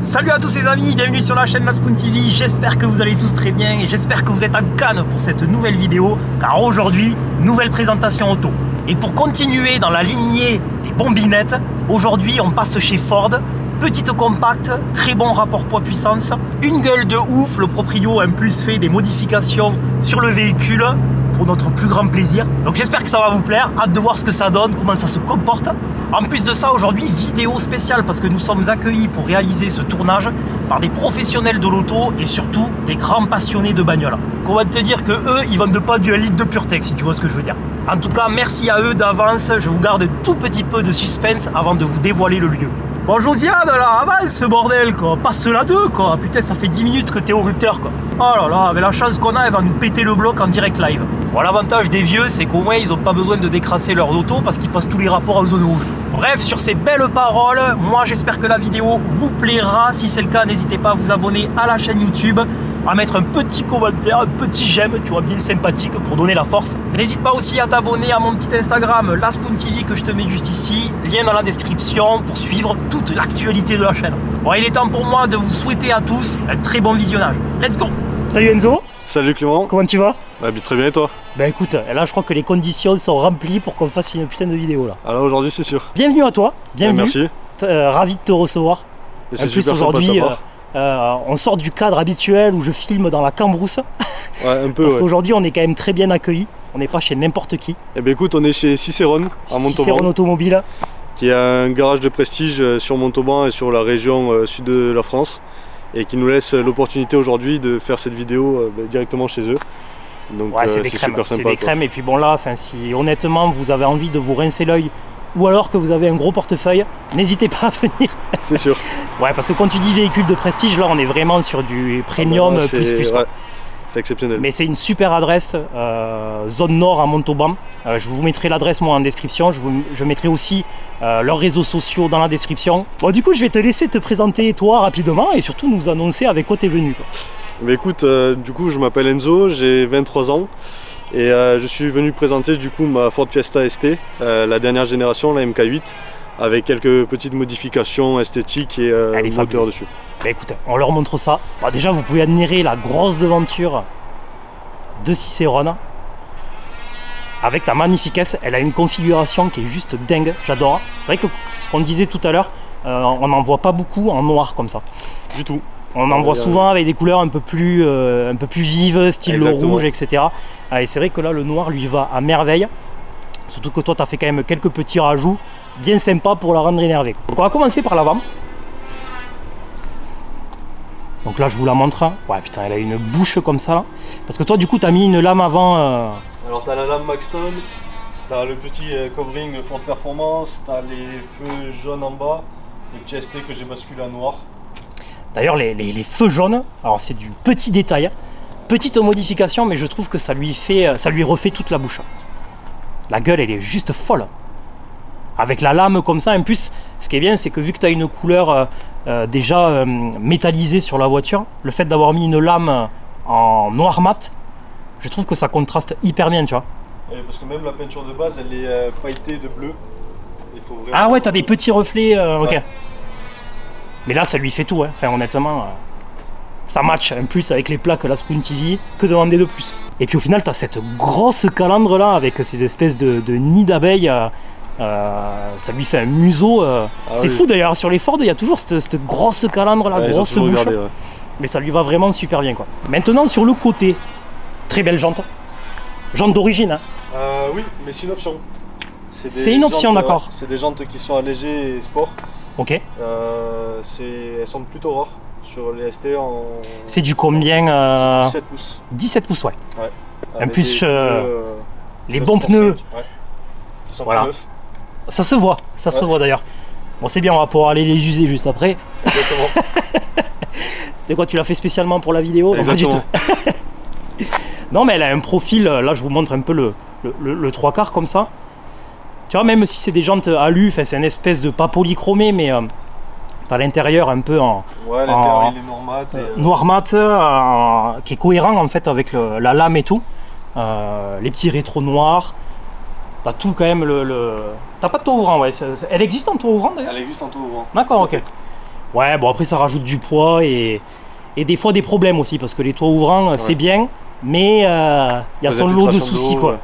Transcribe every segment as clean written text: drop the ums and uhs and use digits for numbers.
Salut à tous les amis, bienvenue sur la chaîne La Spoon TV, j'espère que vous allez tous très bien et j'espère que vous êtes à Cannes pour cette nouvelle vidéo car aujourd'hui, nouvelle présentation auto. Et pour continuer dans la lignée des bombinettes, aujourd'hui on passe chez Ford, petite compacte, très bon rapport poids-puissance, une gueule de ouf, le proprio a en plus fait des modifications sur le véhicule pour notre plus grand plaisir. Donc j'espère que ça va vous plaire, hâte de voir ce que ça donne, comment ça se comporte. En plus de ça, aujourd'hui, vidéo spéciale parce que nous sommes accueillis pour réaliser ce tournage par des professionnels de l'auto et surtout des grands passionnés de bagnole. Comment te dire que eux, ils vendent pas du 1 litre de PureTech, si tu vois ce que je veux dire. En tout cas, merci à eux d'avance, je vous garde un tout petit peu de suspense avant de vous dévoiler le lieu. Bon Josiane là, avance ce bordel quoi, passe la 2 quoi, putain ça fait 10 minutes que t'es au rupteur quoi. Oh là là, avec la chance qu'on a, elle va nous péter le bloc en direct live. Bon l'avantage des vieux c'est qu'au moins ils ont pas besoin de décrasser leur auto parce qu'ils passent tous les rapports en zone rouge. Bref, sur ces belles paroles, moi j'espère que la vidéo vous plaira, si c'est le cas n'hésitez pas à vous abonner à la chaîne YouTube, à mettre un petit commentaire, un petit j'aime, tu vois, bien sympathique pour donner la force. N'hésite pas aussi à t'abonner à mon petit Instagram, La Spoon TV que je te mets juste ici, lien dans la description pour suivre toute l'actualité de la chaîne. Bon, il est temps pour moi de vous souhaiter à tous un très bon visionnage. Let's go! Salut Enzo! Salut Clément! Comment tu vas? Bah, très bien et toi? Bah écoute, là je crois que les conditions sont remplies pour qu'on fasse une putain de vidéo là. Alors aujourd'hui c'est sûr. Bienvenue à toi, bienvenue. Merci. Ravi de te recevoir. Et c'est en plus super aujourd'hui, sympa de on sort du cadre habituel où je filme dans la cambrousse. Ouais, un peu. Parce ouais. qu'aujourd'hui on est quand même très bien accueillis. On n'est pas chez n'importe qui. Eh ben écoute, on est chez Cicéron à Montauban. Cicéron Automobile. Qui est un garage de prestige sur Montauban et sur la région sud de la France. Et qui nous laisse l'opportunité aujourd'hui de faire cette vidéo directement chez eux. Donc ouais, c'est super sympa. C'est des crèmes. Et puis bon là, si honnêtement vous avez envie de vous rincer l'œil ou alors que vous avez un gros portefeuille, n'hésitez pas à venir. C'est sûr. Ouais, parce que quand tu dis véhicule de prestige, là on est vraiment sur du premium là, plus. Ouais, c'est exceptionnel. Mais c'est une super adresse, zone nord à Montauban. Je vous mettrai l'adresse moi en description. Je mettrai aussi leurs réseaux sociaux dans la description. Bon du coup je vais te laisser te présenter toi rapidement et surtout nous annoncer avec quoi tu es venu quoi. Mais écoute, du coup je m'appelle Enzo, j'ai 23 ans. Et je suis venu présenter du coup ma Ford Fiesta ST, la dernière génération, la MK8, avec quelques petites modifications esthétiques et moteur dessus. Bah écoute, on leur montre ça. Bah déjà vous pouvez admirer la grosse devanture de Cicéron avec la magnifique S. Elle a une configuration qui est juste dingue, j'adore. C'est vrai que ce qu'on disait tout à l'heure, on n'en voit pas beaucoup en noir comme ça. Du tout. On en voit souvent avec des couleurs un peu plus vives, style le rouge, etc. Et c'est vrai que là le noir lui va à merveille. Surtout que toi tu as fait quand même quelques petits rajouts bien sympas pour la rendre énervée. Donc on va commencer par l'avant. Donc là je vous la montre. Ouais putain, elle a une bouche comme ça là. Parce que toi du coup tu as mis une lame avant. Alors tu as la lame Maxton, tu as le petit covering Ford Performance, tu as les feux jaunes en bas, le petit ST que j'ai basculé à noir. D'ailleurs les feux jaunes, alors c'est du petit détail, petite modification, mais je trouve que ça lui refait toute la bouche. La gueule elle est juste folle. Avec la lame comme ça, en plus ce qui est bien c'est que vu que tu as une couleur déjà métallisée sur la voiture, le fait d'avoir mis une lame en noir mat, je trouve que ça contraste hyper bien, tu vois. Et parce que même la peinture de base elle est pailletée de bleu. Il faut vraiment... Ah ouais, tu as des petits reflets, ok. Ouais. Mais là ça lui fait tout, hein. Enfin honnêtement ça match en plus avec les plaques La Spoon TV, que demander de plus. Et puis au final tu as cette grosse calandre là avec ces espèces de nids d'abeilles, ça lui fait un museau, c'est fou d'ailleurs, sur les Ford il y a toujours cette grosse calandre là, grosse bouche, regardé, ouais. Mais ça lui va vraiment super bien quoi. Maintenant sur le côté, très belle jante d'origine hein. Oui, mais c'est une option. C'est une option, d'accord. C'est des jantes qui sont allégées et sport. Ok. Elles sont plutôt rares sur les ST en... C'est du combien 17 pouces. 17 pouces, ouais. Ouais. En plus, les bons Sport pneus, 5, ouais. Qui sont voilà. neufs. Ça se voit d'ailleurs. Bon, c'est bien, on va pouvoir aller les user juste après. Exactement. C'est quoi, tu l'as fait spécialement pour la vidéo? Exactement. Non, pas du tout. Non, mais elle a un profil, là je vous montre un peu le trois quarts comme ça. Tu vois, même si c'est des jantes alu, c'est une espèce de pas polychromé, mais à l'intérieur un peu en... Ouais, l'intérieur il est noir mat. Noir mat, qui est cohérent en fait avec la lame et tout. Les petits rétros noirs. T'as tout quand même T'as pas de toit ouvrant, ouais. Elle existe en toit ouvrant d'ailleurs? Elle existe en toit ouvrant. D'accord, ok. Ouais, bon après ça rajoute du poids et des fois des problèmes aussi parce que les toits ouvrants c'est bien, mais il y a Les son lot de infiltrations soucis d'eau, quoi. ouais.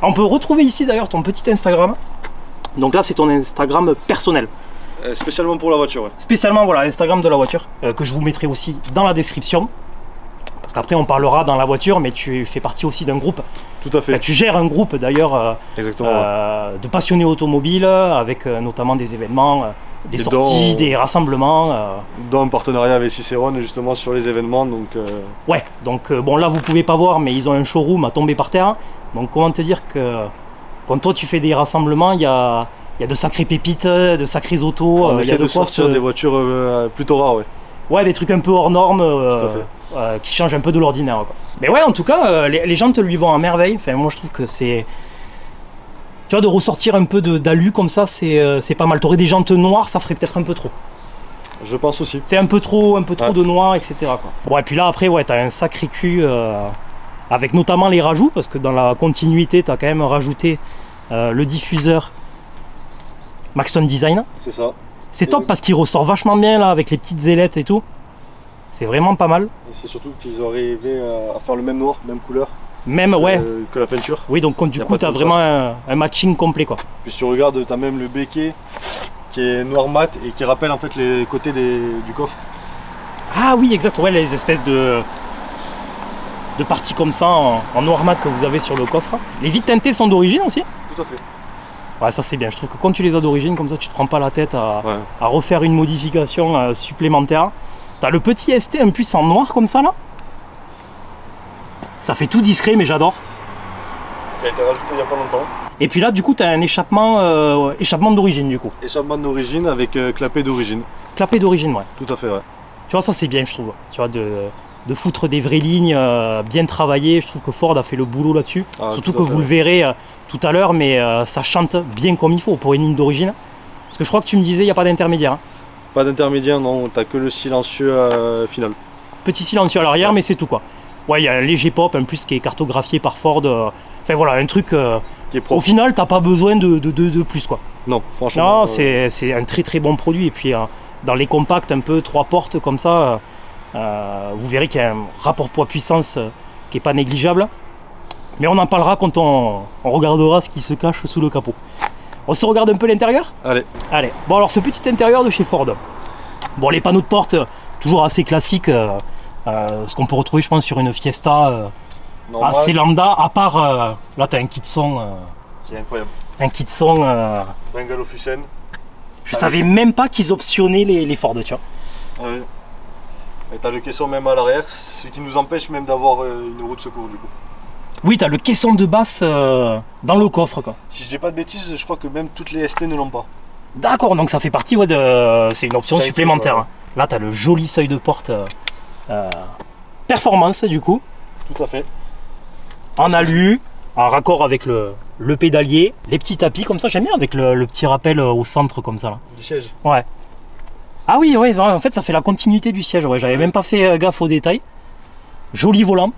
On peut retrouver ici d'ailleurs ton petit Instagram. Donc là c'est ton Instagram personnel. Spécialement pour la voiture, ouais. Spécialement voilà l'Instagram de la voiture que je vous mettrai aussi dans la description. Parce qu'après on parlera dans la voiture, mais tu fais partie aussi d'un groupe. Tout à fait. Enfin, tu gères un groupe d'ailleurs Exactement. Ouais. de passionnés automobiles avec notamment des événements, des sorties, des rassemblements. Dans un partenariat avec Cicéron justement sur les événements. Donc, Ouais, donc bon là vous pouvez pas voir, mais ils ont un showroom à tomber par terre. Donc comment te dire que quand toi tu fais des rassemblements, il y a de sacrées pépites, de sacrées autos. on Il y essaie a de quoi sortir des voitures plutôt rares, ouais. Ouais, des trucs un peu hors normes Tout à fait. qui changent un peu de l'ordinaire, quoi. Mais ouais, en tout cas, les jantes lui vont à merveille. Enfin, moi je trouve que c'est. Tu vois, de ressortir un peu d'alu comme ça, c'est pas mal. T'aurais des jantes noires, ça ferait peut-être un peu trop. Je pense aussi. C'est un peu trop Ouais. de noir, etc. Quoi. Bon, et puis là, après, ouais, t'as un sacré cul avec notamment les rajouts, parce que dans la continuité, t'as quand même rajouté le diffuseur Maxton Design. C'est ça. C'est top parce qu'il ressort vachement bien là avec les petites ailettes et tout. C'est vraiment pas mal. Et c'est surtout qu'ils ont arrivé à faire le même noir, même couleur Même, ouais. que la peinture. Oui, donc du Y a coup, pas de t'as vraiment un matching complet, quoi. Puis si tu regardes, tu as même le béquet qui est noir mat et qui rappelle en fait les côtés du coffre. Ah oui, exact. Ouais, les espèces de parties comme ça en noir mat que vous avez sur le coffre. Les vitres teintées sont d'origine aussi. Tout à fait. Ouais, ça c'est bien. Je trouve que quand tu les as d'origine, comme ça, tu te prends pas la tête à refaire une modification supplémentaire. T'as le petit ST un plus en noir comme ça là. Ça fait tout discret, mais j'adore. Qui a été rajouté il n'y a pas longtemps. Et puis là, du coup, t'as un échappement d'origine, du coup. Échappement d'origine avec clapet d'origine. Clapet d'origine, ouais. Tout à fait, ouais. Tu vois, ça c'est bien, je trouve. Tu vois, de foutre des vraies lignes bien travaillées. Je trouve que Ford a fait le boulot là-dessus. Ah, Surtout tout que à fait, vous le verrez tout à l'heure, mais ça chante bien comme il faut pour une ligne d'origine. Parce que je crois que tu me disais, il n'y a pas d'intermédiaire. Hein. Pas d'intermédiaire, non. T'as que le silencieux final. Petit silencieux à l'arrière, mais c'est tout quoi. Ouais, il y a un léger pop, en plus qui est cartographié par Ford. Enfin voilà, un truc. Qui est propre. Au final, t'as pas besoin de plus quoi. Non, franchement. Non, c'est un très très bon produit. Et puis dans les compacts, un peu 3 portes comme ça, vous verrez qu'il y a un rapport poids-puissance qui est pas négligeable. Mais on en parlera quand on regardera ce qui se cache sous le capot. On se regarde un peu l'intérieur ? Allez. Allez. Bon alors ce petit intérieur de chez Ford. Bon les panneaux de porte, toujours assez classiques. Ce qu'on peut retrouver je pense sur une Fiesta Normal. assez lambda, à part là t'as un kit son. C'est incroyable. Un kit son. Bengalo Fusen. Je savais même pas qu'ils optionnaient les Ford, tu vois. Ouais. Et t'as le caisson même à l'arrière, ce qui nous empêche même d'avoir une roue de secours du coup. Oui, t'as le caisson de basse dans le coffre quoi. Si je dis pas de bêtises, je crois que même toutes les ST ne l'ont pas. D'accord, donc ça fait partie ouais, de. C'est une option Ça supplémentaire. existe, Là t'as le joli seuil de porte performance du coup. Tout à fait. En alu, en raccord avec le pédalier, les petits tapis comme ça, j'aime bien avec le petit rappel au centre comme ça là. Du siège. Ouais. Ah oui, ouais, en fait ça fait la continuité du siège, ouais, j'avais même pas fait gaffe aux détails. Joli volant,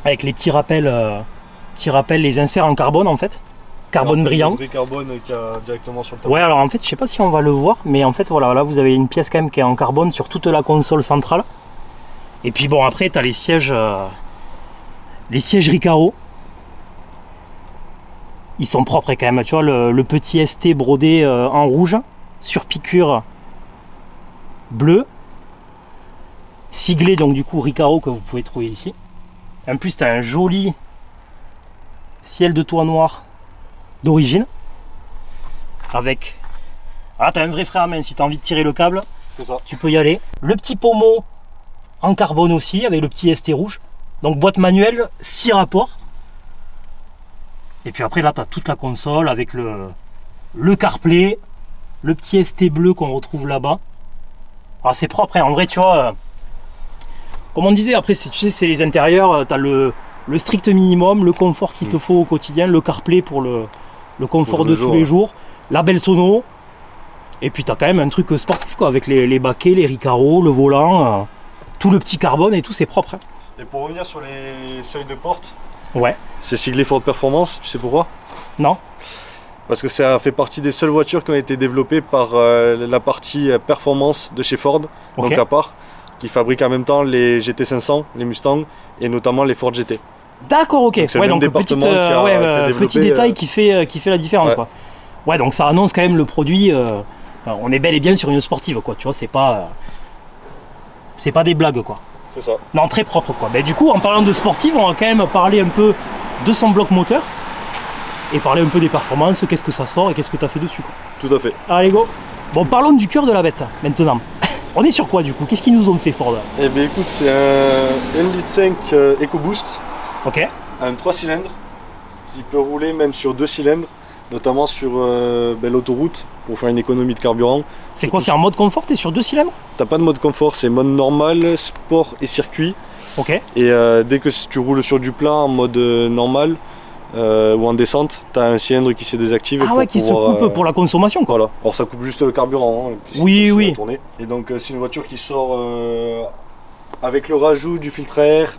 avec les petits rappels, les inserts en carbone en fait. Carbone brillant. Le carbone qu'il y a directement sur le tableau. Ouais, alors en fait, je sais pas si on va le voir, mais en fait, voilà, là vous avez une pièce quand même qui est en carbone sur toute la console centrale. Et puis bon, après, tu as les sièges Recaro. Ils sont propres quand même, tu vois, le petit ST brodé en rouge, sur piqûre bleu, siglé donc du coup Recaro que vous pouvez trouver ici. En plus, tu as un joli ciel de toit noir d'origine avec tu as un vrai frein à main si tu as envie de tirer le câble, C'est ça. tu peux y aller. Le petit pommeau en carbone aussi avec le petit ST rouge, donc boîte manuelle 6 rapports. Et puis après là tu as toute la console avec le CarPlay, le petit ST bleu qu'on retrouve là-bas. Alors c'est propre hein. En vrai tu vois comme on disait, après tu sais c'est les intérieurs, tu as le strict minimum, le confort qu'il te faut au quotidien, le CarPlay pour le confort de tous les jours, la belle sono, et puis tu as quand même un truc sportif quoi, avec les baquets, les Recaro, le volant, tout le petit carbone et tout, c'est propre. Hein. Et pour revenir sur les seuils de porte, Ouais. c'est siglé Ford Performance, tu sais pourquoi? Non. parce que ça fait partie des seules voitures qui ont été développées par la partie performance de chez Ford, Ok. donc à part, qui fabrique en même temps les GT500, les Mustang et notamment les Ford GT. D'accord, ok. Donc c'est le même département qui a développé, petit détail qui fait la différence, ouais. quoi. Ouais, donc ça annonce quand même le produit. On est bel et bien sur une sportive, quoi. Tu vois, c'est pas des blagues, quoi. C'est ça. Non, très propre, quoi. Mais du coup, en parlant de sportive, on va quand même parler un peu de son bloc moteur et parler un peu des performances, qu'est-ce que ça sort et qu'est-ce que tu as fait dessus, quoi. Tout à fait. Allez, go. Bon, parlons du cœur de la bête maintenant. On est sur quoi, du coup? Qu'est-ce qu'ils nous ont fait, Ford? Eh bien écoute, c'est un 1,5 litre EcoBoost, Ok. un 3 cylindres qui peut rouler même sur 2 cylindres, notamment sur l'autoroute pour faire une économie de carburant. C'est quoi? C'est en mode confort? T'es sur 2 cylindres? T'as pas de mode confort, c'est mode normal, sport et circuit. Ok. Et dès que tu roules sur du plat en mode normal ou en descente, t'as un cylindre qui se désactive. Ah ouais, qui se coupe pour la consommation, quoi. Voilà. Alors ça coupe juste le carburant. Hein, puisqu'il Oui, continue oui. à tourner. Et donc c'est une voiture qui sort avec le rajout du filtre à air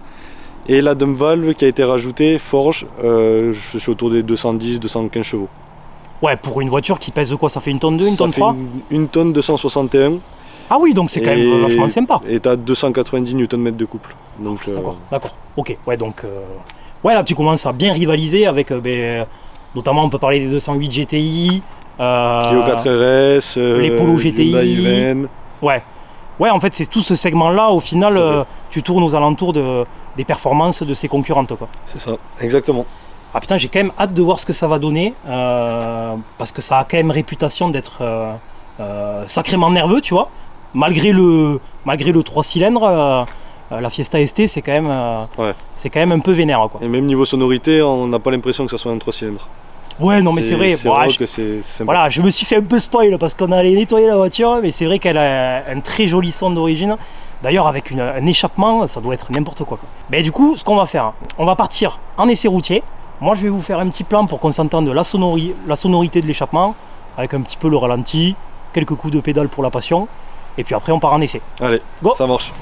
et la dump valve qui a été rajoutée, Forge. Je suis autour des 210-215 chevaux. Ouais, pour une voiture qui pèse quoi? Ça fait une tonne 2, une Ça tonne fait 3? une tonne 261. Ah oui, donc c'est quand même vachement sympa. Et t'as 290 Nm de couple. Donc, D'accord. Ok, ouais, donc... Ouais, là, tu commences à bien rivaliser avec... notamment, on peut parler des 208 GTI. Clio 4 RS, les Polo GTI. Hyundai Iven. Ouais. Ouais, en fait, c'est tout ce segment-là, au final, Tout à fait. tu tournes aux alentours des performances de ses concurrentes, quoi. C'est ça, exactement. Ah putain, j'ai quand même hâte de voir ce que ça va donner, parce que ça a quand même réputation d'être sacrément nerveux, tu vois. Malgré le 3 cylindres, la Fiesta ST, c'est quand même un peu vénère, quoi. Et même niveau sonorité, on n'a pas l'impression que ça soit un 3 cylindres. Ouais, non, mais c'est vrai. C'est Bon, vrai que c'est sympa. voilà, je me suis fait un peu spoil parce qu'on allait nettoyer la voiture, mais c'est vrai qu'elle a un très joli son d'origine. D'ailleurs, avec un échappement, ça doit être n'importe quoi. Mais du coup, ce qu'on va faire, on va partir en essai routier. Moi, je vais vous faire un petit plan pour qu'on s'entende la sonorité de l'échappement, avec un petit peu le ralenti, quelques coups de pédale pour la passion, et puis après, on part en essai. Allez, Go. ça marche.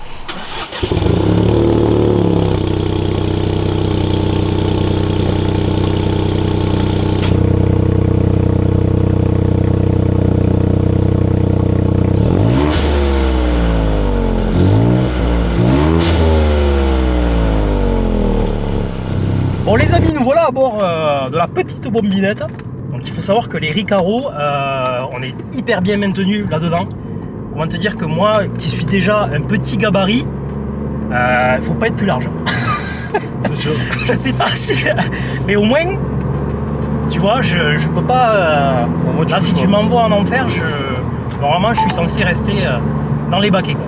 Bon les amis, nous voilà à bord de la petite bombinette. Donc il faut savoir que les Recaro, on est hyper bien maintenu là-dedans. Comment te dire que moi, qui suis déjà un petit gabarit, faut pas être plus large. C'est sûr. Je sais pas si... Mais au moins, tu vois, je peux pas... là, si tu m'envoies en enfer, normalement, je suis censé rester dans les baquets, quoi.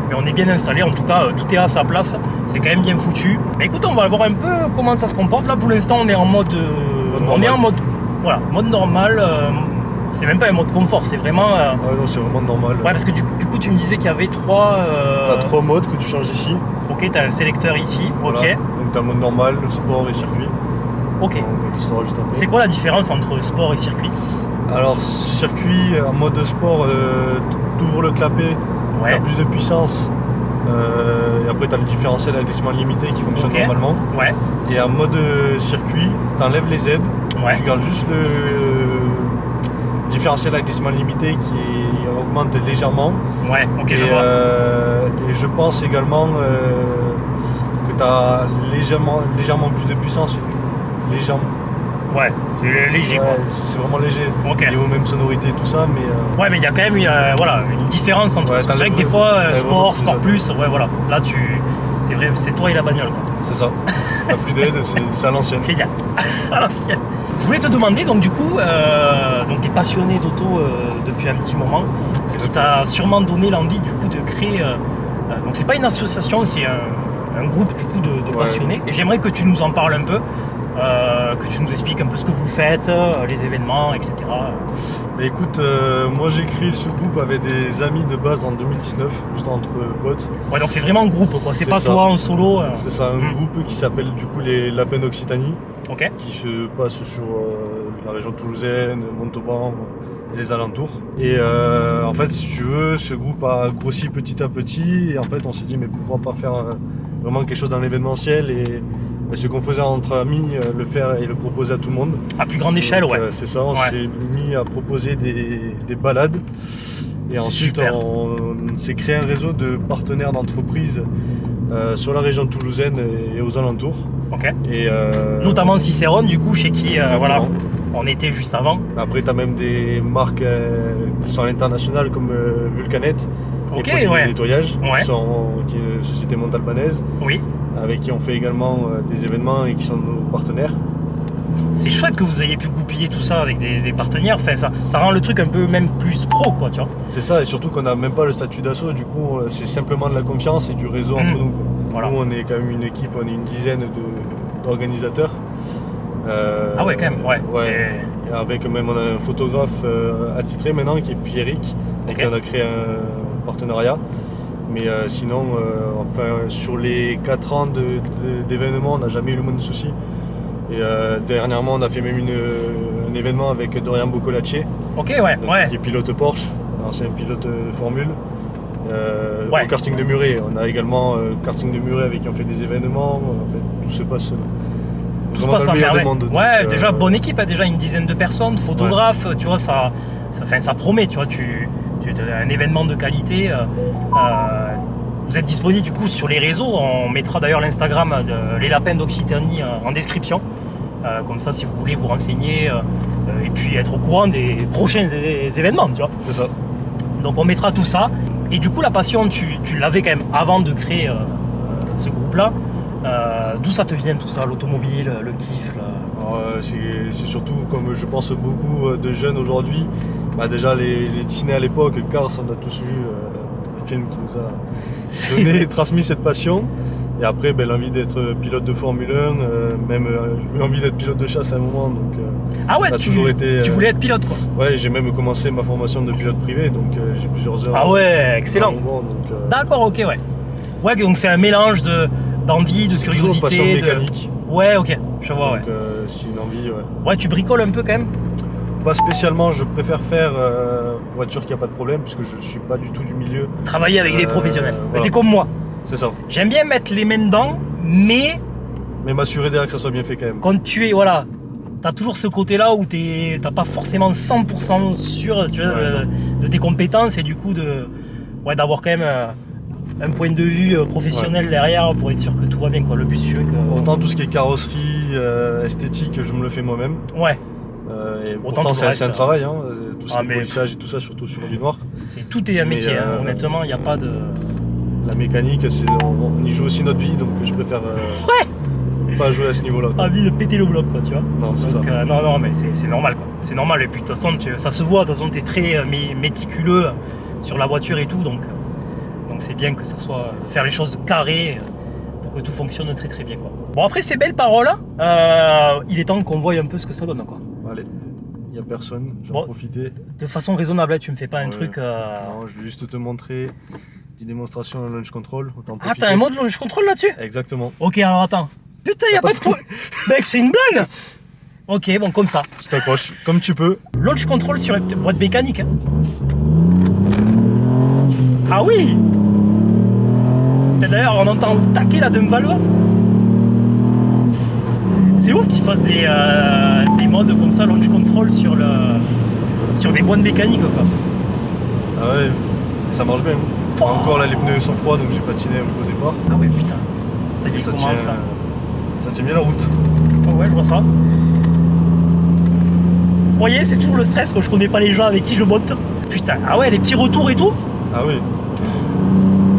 Mais on est bien installé, en tout cas, tout est à sa place. C'est quand même bien foutu. Mais écoute, on va voir un peu comment ça se comporte. Là, pour l'instant, on est en mode... Voilà, mode normal. C'est même pas un mode confort, c'est vraiment... Ouais, non, c'est vraiment normal. Ouais, parce que du coup, tu me disais qu'il y avait trois... T'as 3 modes que tu changes ici. Ok, t'as un sélecteur ici, Voilà. ok. Donc t'as mode normal, sport et circuit. Ok. On testera juste après. C'est quoi la différence entre sport et circuit? Alors, circuit, en mode sport, t'ouvres le clapet, Ouais. t'as plus de puissance. Et après, t'as le différentiel à glissement limité qui fonctionne Ok. normalement. Ouais. Et en mode circuit, t'enlèves les aides. Ouais. Tu gardes juste le différentiel à glissement limité qui augmente légèrement. Ouais, ok, Et, je vois. et je pense également que tu as légèrement plus de puissance. Légèrement. Ouais, c'est léger, Ouais, c'est vraiment léger. quoi. Ok. Niveau même sonorité et tout ça, mais Ouais, mais il y a quand même une différence entre... Ouais, parce que c'est vrai que des t'enlèves fois, vraiment sport plus, ouais, voilà. Là, t'es vrai, c'est toi et la bagnole, quoi. c'est ça. T'as plus d'aide, c'est à l'ancienne. Génial. À l'ancienne. Je voulais te demander, donc du coup, donc tu es passionné d'auto depuis un petit moment, ce qui t'a sûrement donné l'envie du coup de créer, donc c'est pas une association, c'est un groupe du coup de passionnés, et j'aimerais que tu nous en parles un peu, que tu nous expliques un peu ce que vous faites, les événements, etc. Mais écoute, moi j'ai créé ce groupe avec des amis de base en 2019, juste entre potes. Ouais, donc c'est vraiment un groupe, quoi, c'est pas ça. toi en solo. C'est ça, un groupe qui s'appelle du coup les Lapins d'Occitanie, Ok. qui se passe sur la région toulousaine, Montauban et les alentours. Et en fait, si tu veux, ce groupe a grossi petit à petit et en fait on s'est dit mais pourquoi pas faire vraiment quelque chose dans l'événementiel ce qu'on faisait entre amis, le faire et le proposer à tout le monde. À plus grande échelle, Donc, ouais. c'est ça, on s'est mis à proposer des balades. Et ensuite, super. on s'est créé un réseau de partenaires d'entreprises sur la région toulousaine et aux alentours. Ok. Et, Notamment Cicérone, du coup, chez qui voilà, on était juste avant. Après, tu as même des marques qui sont à l'international comme Vulcanet, Ok, les produits ouais. de nettoyage, Ouais. qui est une société monte-albanaise, Oui. avec qui on fait également des événements et qui sont nos partenaires. C'est chouette que vous ayez pu goupiller tout ça avec des partenaires. Enfin, ça rend le truc un peu même plus pro, quoi, tu vois. C'est ça, et surtout qu'on n'a même pas le statut d'assaut, du coup, c'est simplement de la confiance et du réseau entre nous, quoi. Voilà. Nous, on est quand même une équipe, on est une dizaine d'organisateurs. Ah ouais, quand même, ouais. Et avec même, on a un photographe attitré maintenant qui est Pierrick, avec qui on a créé un partenariat. Mais sinon, enfin, sur les 4 ans d'événements, on n'a jamais eu le moins de soucis. Et dernièrement, on a fait même un événement avec Dorian Boccolacci, Ok, ouais, donc, ouais. qui est pilote Porsche, ancien pilote de Formule. Ouais. Au karting de Muret, on a également le karting de Muret avec qui on fait des événements. En fait, tout se passe. Tout se vraiment passe dans en le meilleur des merveille. mondes. Ouais, Donc, déjà bonne équipe, hein, déjà une dizaine de personnes, photographes, tu vois, ça promet, tu vois, un événement de qualité. Vous êtes disponible du coup sur les réseaux, on mettra d'ailleurs l'Instagram de Les Lapins d'Occitanie en description. Comme ça, si vous voulez vous renseigner et puis être au courant des prochains événements, tu vois. C'est ça. Donc on mettra tout ça. Et du coup, la passion, tu l'avais quand même avant de créer ce groupe-là. D'où ça te vient tout ça, l'automobile, le kiff C'est surtout, comme je pense beaucoup de jeunes aujourd'hui, déjà les Disney à l'époque, Cars, on a tous vu le film qui nous a transmis cette passion. Et après, l'envie d'être pilote de Formule 1, même envie d'être pilote de chasse à un moment. Donc, ah ouais, ça a toujours été, tu voulais être pilote, quoi. Ouais, j'ai même commencé ma formation de pilote privé, donc j'ai plusieurs heures. Ah ouais, excellent. D'accord, ok, ouais. Ouais, donc c'est un mélange d'envie, de c'est curiosité. toujours passion mécanique. Ouais, ok, je vois, donc, c'est une envie, ouais. Ouais, tu bricoles un peu quand même. Pas spécialement, je préfère faire voiture qu'il n'y a pas de problème, puisque je ne suis pas du tout du milieu. Travailler avec des professionnels. Voilà. T'es comme moi. C'est ça. J'aime bien mettre les mains dedans, mais m'assurer derrière que ça soit bien fait quand même. quand tu es, voilà, t'as toujours ce côté-là où t'as pas forcément 100% sûr, tu vois, de tes compétences et du coup d'avoir quand même un point de vue professionnel derrière pour être sûr que tout va bien, quoi. Le but, c'est que... Autant tout ce qui est carrosserie, esthétique, je me le fais moi-même. Ouais. Et pourtant c'est un travail, hein, tout ce qui est mais... polissage et tout ça, surtout sur du noir. Tout est un métier, hein. Honnêtement, il n'y a pas de... La mécanique, on y joue aussi notre vie, donc je préfère pas jouer à ce niveau-là. Envie de péter le bloc, quoi, tu vois. Non, c'est ça. Non, mais c'est normal, quoi. C'est normal, et puis de toute façon, ça se voit, de toute façon, t'es très méticuleux sur la voiture et tout, donc c'est bien que ça soit... faire les choses carrées pour que tout fonctionne très très bien, quoi. Bon, après ces belles paroles, il est temps qu'on voie un peu ce que ça donne, quoi. Allez, il n'y a personne, je vais en profiter. De façon raisonnable, hein, tu me fais pas un truc... Non, je vais juste te montrer une démonstration de launch control. Ah, t'as un mode launch control là-dessus? Exactement. Ok, alors attends. Putain, y a pas de problème. Mec, c'est une blague. Ok, bon, comme ça. Je t'accroche, comme tu peux. Launch control sur une boîte mécanique. Hein. Ah oui. D'ailleurs, on entend taquer la dump valve. C'est ouf qu'ils fassent des modes comme ça, launch control sur des boîtes mécaniques, quoi. Ah ouais, ça marche bien. Encore là, les pneus sont froids, donc j'ai patiné un peu au départ. Ah ouais, putain. Ça y est, comment ça? Ça tient bien la route. Oh ouais, je vois ça. Vous voyez, c'est toujours le stress quand je connais pas les gens avec qui je monte. Putain, ah ouais, les petits retours et tout. Ah oui.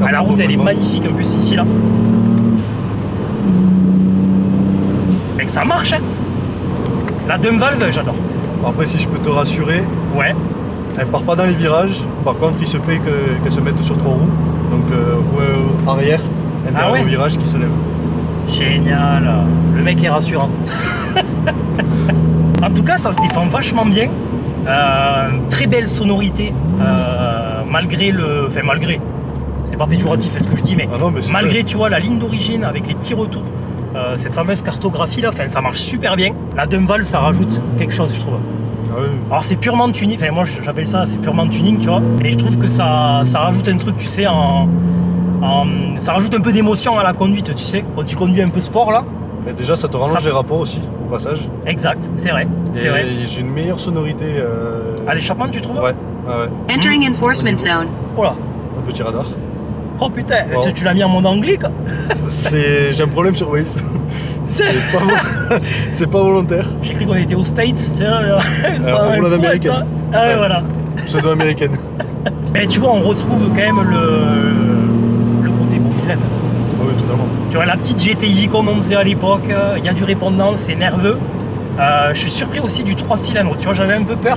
Ah, la route, elle est magnifique en plus ici, là. Mec, ça marche, hein. La dump valve, j'adore. Après, si je peux te rassurer, ouais. Elle part pas dans les virages. Par contre, il se peut qu'elle se mette sur 3 roues. Donc, roue arrière, intérieur au virage qui se lève. Génial. Le mec est rassurant. En tout cas, ça se défend vachement bien. Très belle sonorité. Malgré le... Enfin, malgré. C'est pas péjoratif, c'est ce que je dis, mais, malgré, tu vois, la ligne d'origine avec les petits retours. Cette fameuse cartographie là, ça marche super bien. La dump valve, ça rajoute quelque chose, je trouve. Ah oui. Alors c'est purement tuning, enfin moi j'appelle ça, c'est purement tuning, tu vois. Et je trouve que ça rajoute un truc, tu sais, ça rajoute un peu d'émotion à la conduite, tu sais. Quand tu conduis un peu sport là, Et déjà, ça te rallonge les rapports aussi, au passage. Exact, c'est vrai. Et j'ai une meilleure sonorité. À l'échappement, tu trouves? Ouais. Entering enforcement zone. Oh là. Un petit radar. Oh putain, Wow. tu l'as mis en mode anglais quoi. J'ai un problème sur Waze. C'est pas volontaire. J'ai cru qu'on était aux States, c'est vrai. En roulade américaine. Ah ouais, Ouais. voilà. Pseudo-américaine. Mais tu vois, on retrouve quand même le côté mobilette. Ah oui, totalement. Tu vois, la petite GTI comme on faisait à l'époque, il y a du répondant, c'est nerveux. Je suis surpris aussi du 3 cylindres, tu vois, j'avais un peu peur.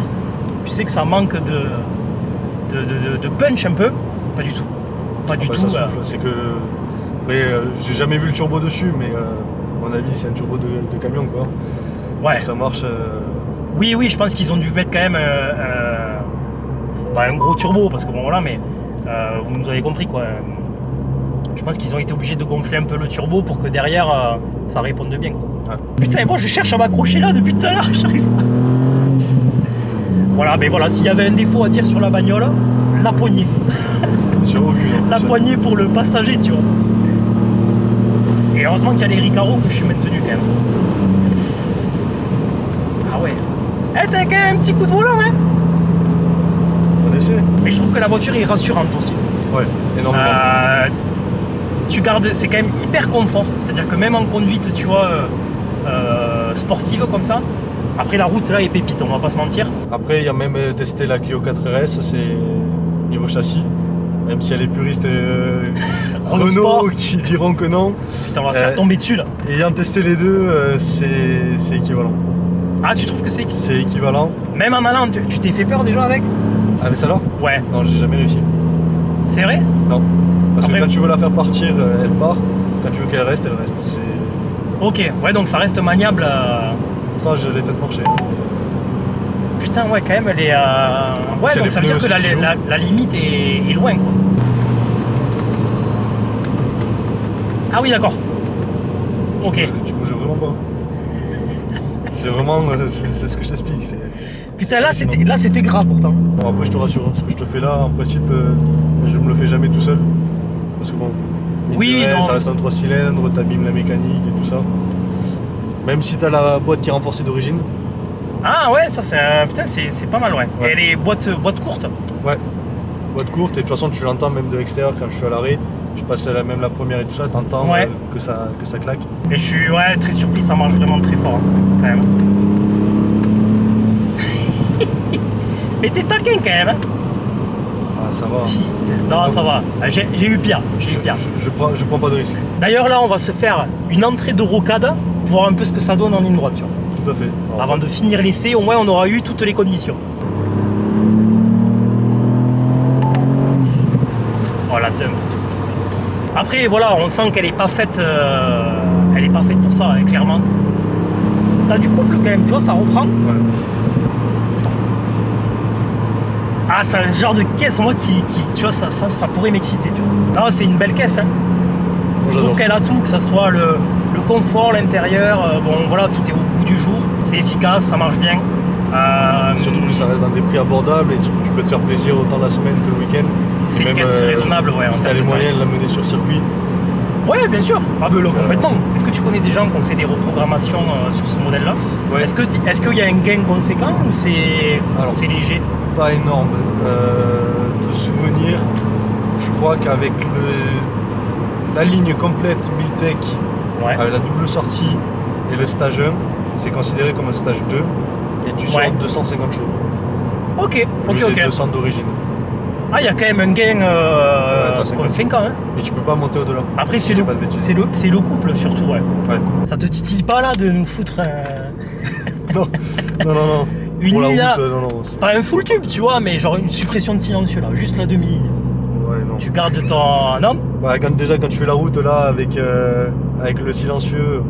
Tu sais que ça manque de punch un peu. Pas du tout. Pas du tout. Ça souffle, c'est que. Après, j'ai jamais vu le turbo dessus, mais à mon avis, c'est un turbo de camion quoi. Ouais. Donc ça marche. Oui, je pense qu'ils ont dû mettre quand même un gros turbo, parce que bon voilà, mais vous nous avez compris quoi. Je pense qu'ils ont été obligés de gonfler un peu le turbo pour que derrière ça réponde bien quoi. Ouais. Putain, moi je cherche à m'accrocher là depuis tout à l'heure, j'arrive pas. Voilà, mais voilà, s'il y avait un défaut à dire sur la bagnole, la poignée. Sur aucune. La poignée pour le passager, tu vois. Et heureusement qu'il y a les Recaro que je suis maintenu quand même. Ah ouais. Eh, t'as quand même un petit coup de volant, hein. On essaie. Mais je trouve que la voiture est rassurante aussi. Ouais, énormément. Tu gardes, c'est quand même hyper confort. C'est-à-dire que même en conduite, tu vois, sportive comme ça, après la route là est pépite, on va pas se mentir. Après, il y a même testé la Clio 4RS, c'est niveau châssis. Même s'il y a les puristes Renault qui diront que non. Putain, on va se faire tomber dessus là. Ayant testé les deux, c'est équivalent. Ah, tu trouves que c'est équivalent. Même en allant, tu t'es fait peur déjà avec? Avec celle-là? Ouais. Non, j'ai jamais réussi. C'est vrai? Non. Parce Après- que quand tu veux la faire partir, elle part. Quand tu veux qu'elle reste, elle reste. Ok, ouais, donc ça reste maniable. Pourtant, je l'ai fait marcher. Putain, ouais, quand même, elle est. Ouais, C'est donc les ça veut dire pneus que aussi qui jouent. la limite est loin, quoi. Ah oui, d'accord. Ok. Tu bouges vraiment pas. C'est vraiment. C'est ce que je t'explique. Putain, là, c'était gras pourtant. Bon, après, je te rassure, hein, ce que je te fais là, en principe, je me le fais jamais tout seul. Parce que bon, Oui, non. ça reste un 3 cylindres, t'abîmes la mécanique et tout ça. Même si t'as la boîte qui est renforcée d'origine. Ah ouais, ça putain, c'est pas mal, ouais. Ouais. Et les boîtes courtes. Ouais, boîte courte, et de toute façon, tu l'entends même de l'extérieur quand je suis à l'arrêt. Je passe même la première et tout ça, t'entends Ouais. que ça claque. Et je suis très surpris, ça marche vraiment très fort, hein, quand même. Mais t'es taquin quand même, hein. Ah, ça va. Putain, non, ça va. J'ai eu pire, Je prends pas de risque. D'ailleurs, là, on va se faire une entrée de rocade pour voir un peu ce que ça donne en ligne droite, tu vois. Tout à fait. Alors, Avant de finir l'essai, au moins, on aura eu toutes les conditions. Oh, la dump. Après, voilà, on sent qu'elle est pas faite. Elle est pas faite pour ça, hein, clairement. T'as du couple quand même, tu vois, ça reprend. ouais. Ah, c'est le genre de caisse, moi, qui tu vois, ça pourrait m'exciter, tu vois. Non, c'est une belle caisse, hein. Moi, Je trouve j'adore. qu'elle a tout, que ça soit le confort, l'intérieur, bon voilà, tout est au goût du jour, c'est efficace, ça marche bien. Surtout que ça reste dans des prix abordables et tu peux te faire plaisir autant la semaine que le week-end. C'est Et une même, caisse raisonnable, ouais. en Si t'as termes les de moyens tarifs. de la mener sur circuit. Ouais, bien sûr. Ah ben là, complètement. Est-ce que tu connais des gens qui ont fait des reprogrammations sur ce modèle-là? Ouais. Est-ce qu'il y a un gain conséquent ou Alors, c'est léger? Pas énorme. De souvenirs, je crois qu'avec la ligne complète Miltech, Ouais. avec la double sortie et le stage 1, c'est considéré comme un stage 2 et tu sors Ouais. 250 chevaux. Ok, Au lieu ok. des 200 d'origine. Ah, il y a quand même un gain t'as 50. conséquent. Hein. Et tu peux pas monter au-delà. Après, Si je dis pas de bêtises. c'est le couple surtout, ouais. Ouais. Ça te titille pas là de nous foutre Non, non. Une Pour la ligne là, route, non. pas un full tube, tu vois, mais genre une suppression de silencieux là, juste la demi-ligne. Ouais, non. Tu gardes ton. Non? Bah, quand tu fais la route là avec le silencieux,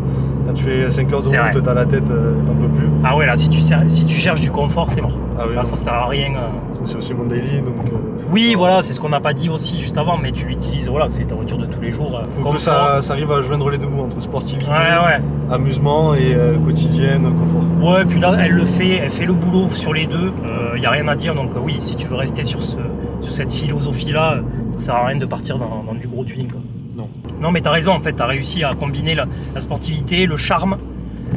quand tu fais 5 heures de C'est route, vrai. t'as la tête, t'en peux plus. Ah ouais, là, si tu cherches du confort, c'est mort. Ah oui, Là, non. ça sert à rien. C'est aussi mon daily, donc. Oui, voilà, c'est ce qu'on n'a pas dit aussi juste avant, mais tu l'utilises, voilà, c'est ta voiture de tous les jours. Faut que confort. ça arrive à joindre les deux bouts entre sportivité, Ouais. amusement et quotidienne, confort. Ouais, puis là, elle fait le boulot sur les deux, il n'y a rien à dire, donc si tu veux rester sur cette philosophie-là, ça sert à rien de partir dans du gros tuning, quoi. Non. Non, mais t'as raison, en fait, t'as réussi à combiner la sportivité, le charme,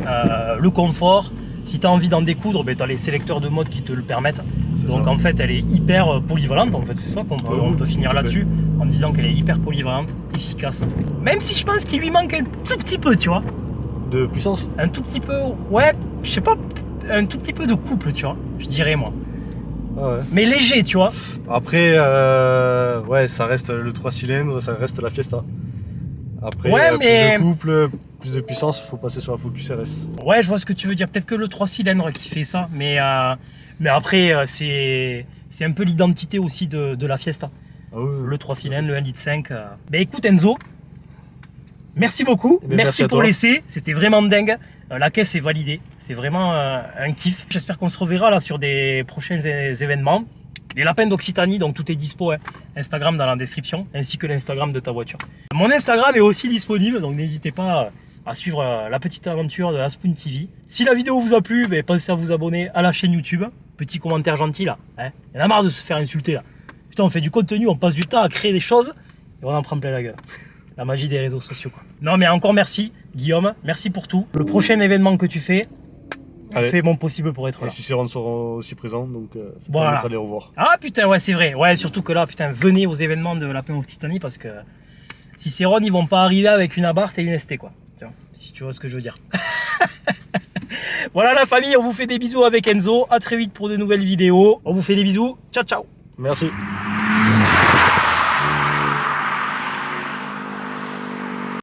le confort. Si t'as envie d'en découdre, ben, t'as les sélecteurs de mode qui te le permettent. Donc en fait, elle est hyper polyvalente, en fait, c'est ça qu'on peut, on peut finir là-dessus, en disant qu'elle est hyper polyvalente, efficace. Même si je pense qu'il lui manque un tout petit peu, tu vois. De puissance? Un tout petit peu, ouais, je sais pas, un tout petit peu de couple, tu vois, je dirais moi. Ah ouais. Mais léger, tu vois. Après, ouais, ça reste le 3 cylindres, ça reste la Fiesta. Après, Ouais, mais... plus de couple, plus de puissance, faut passer sur la Focus RS. Ouais, je vois ce que tu veux dire. Peut-être que le 3 cylindres qui fait ça, mais après, c'est un peu l'identité aussi de la Fiesta. Ah oui, Le 3 cylindres, le 1,5 litre. Ben écoute Enzo, merci beaucoup. Eh ben, merci à pour toi. l'essai, c'était vraiment dingue. La caisse est validée, c'est vraiment un kiff. J'espère qu'on se reverra là sur des prochains événements. Les lapins d'Occitanie, donc tout est dispo, hein. Instagram dans la description, ainsi que l'Instagram de ta voiture. Mon Instagram est aussi disponible, donc n'hésitez pas à suivre la petite aventure de Aspoon TV. Si la vidéo vous a plu, ben, pensez à vous abonner à la chaîne YouTube. Petit commentaire gentil là, hein. Il y en a marre de se faire insulter là. Putain, on fait du contenu, on passe du temps à créer des choses, et on en prend plein la gueule. La magie des réseaux sociaux, quoi. Non mais encore merci, Guillaume, merci pour tout. Le prochain événement que tu fais, Allez. fais mon possible pour être Et là. Cicéron sera aussi présent, donc ça Voilà. permettra de les revoir. Ah putain, ouais, c'est vrai. Ouais, surtout que là, putain, venez aux événements de Lapin Occitanie parce que Cicéron, ils vont pas arriver avec une Abarth et une ST, quoi. Tu vois, si tu vois ce que je veux dire. Voilà la famille, on vous fait des bisous avec Enzo. À très vite pour de nouvelles vidéos. On vous fait des bisous. Ciao, ciao. Merci.